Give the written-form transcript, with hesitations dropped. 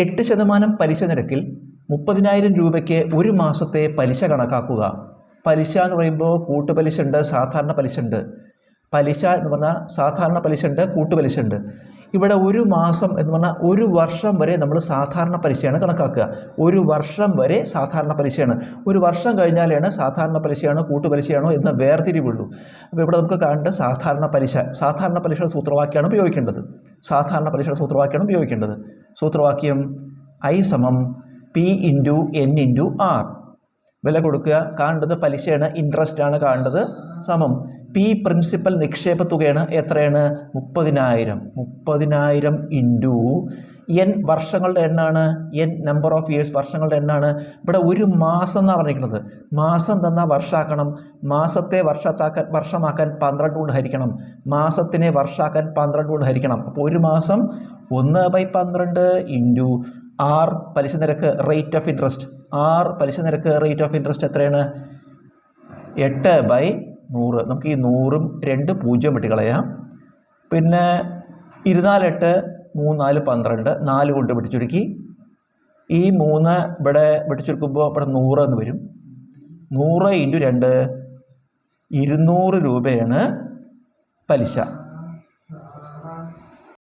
8% പലിശ നിരക്കിൽ 30,000 രൂപയ്ക്ക് ഒരു മാസത്തെ പലിശ കണക്കാക്കുക. പലിശ എന്ന് പറയുമ്പോൾ കൂട്ടുപലിശ ഉണ്ട്, സാധാരണ പലിശ ഉണ്ട്. പലിശ എന്ന് പറഞ്ഞാൽ സാധാരണ പലിശ ഉണ്ട്, കൂട്ടുപലിശ ഉണ്ട്. ഇവിടെ ഒരു മാസം എന്ന് പറഞ്ഞാൽ ഒരു വർഷം വരെ നമ്മൾ സാധാരണ പലിശയാണ് കണക്കാക്കുക. ഒരു വർഷം വരെ സാധാരണ പലിശയാണ്. ഒരു വർഷം കഴിഞ്ഞാലാണ് സാധാരണ പലിശയാണോ കൂട്ടുപലിശയാണോ എന്ന വേർതിരിവുള്ളൂ. അപ്പോൾ ഇവിടെ നമുക്ക് കാണേണ്ടത് സാധാരണ പലിശ. സാധാരണ പലിശയുടെ സൂത്രവാക്യമാണ് ഉപയോഗിക്കേണ്ടത്. സാധാരണ പലിശയുടെ സൂത്രവാക്യമാണ് ഉപയോഗിക്കേണ്ടത്. സൂത്രവാക്യം I = P × N × R. വില കൊടുക്കുക. കാണേണ്ടത് പലിശയാണ്, ഇൻട്രസ്റ്റ് ആണ് കാണേണ്ടത്. സമം P പ്രിൻസിപ്പൽ നിക്ഷേപ തുകയാണ്. എത്രയാണ്? 30,000. 30,000 × N വർഷങ്ങളുടെ എണ്ണാണ്. N നമ്പർ ഓഫ് ഇയേഴ്സ്, വർഷങ്ങളുടെ എണ്ണാണ്. ഇവിടെ ഒരു മാസം എന്നാണ് പറഞ്ഞിരിക്കുന്നത്. മാസം തന്നാൽ വർഷമാക്കണം. മാസത്തെ വർഷമാക്കാൻ 12 കൊണ്ട് ഹരിക്കണം. മാസത്തിനെ വർഷമാക്കാൻ 12 കൊണ്ട് ഹരിക്കണം. അപ്പോൾ ഒരു മാസം 1/12 × R പലിശ നിരക്ക്, റേറ്റ് ഓഫ് ഇൻട്രസ്റ്റ്. R പലിശ നിരക്ക്, റേറ്റ് ഓഫ് ഇൻട്രസ്റ്റ് എത്രയാണ്? 8/100. നമുക്ക് ഈ 100ഉം 2 0 വെട്ടിക്കളയാം. പിന്നെ 24 8 3 4 12, 4 കൊണ്ട് വെട്ടിച്ചുരുക്കി. ഈ 3 ഇവിടെ വെട്ടിച്ചുരുക്കുമ്പോൾ ഇവിടെ 100 എന്ന് വരും. 100 × 2 200 രൂപയാണ് പലിശ.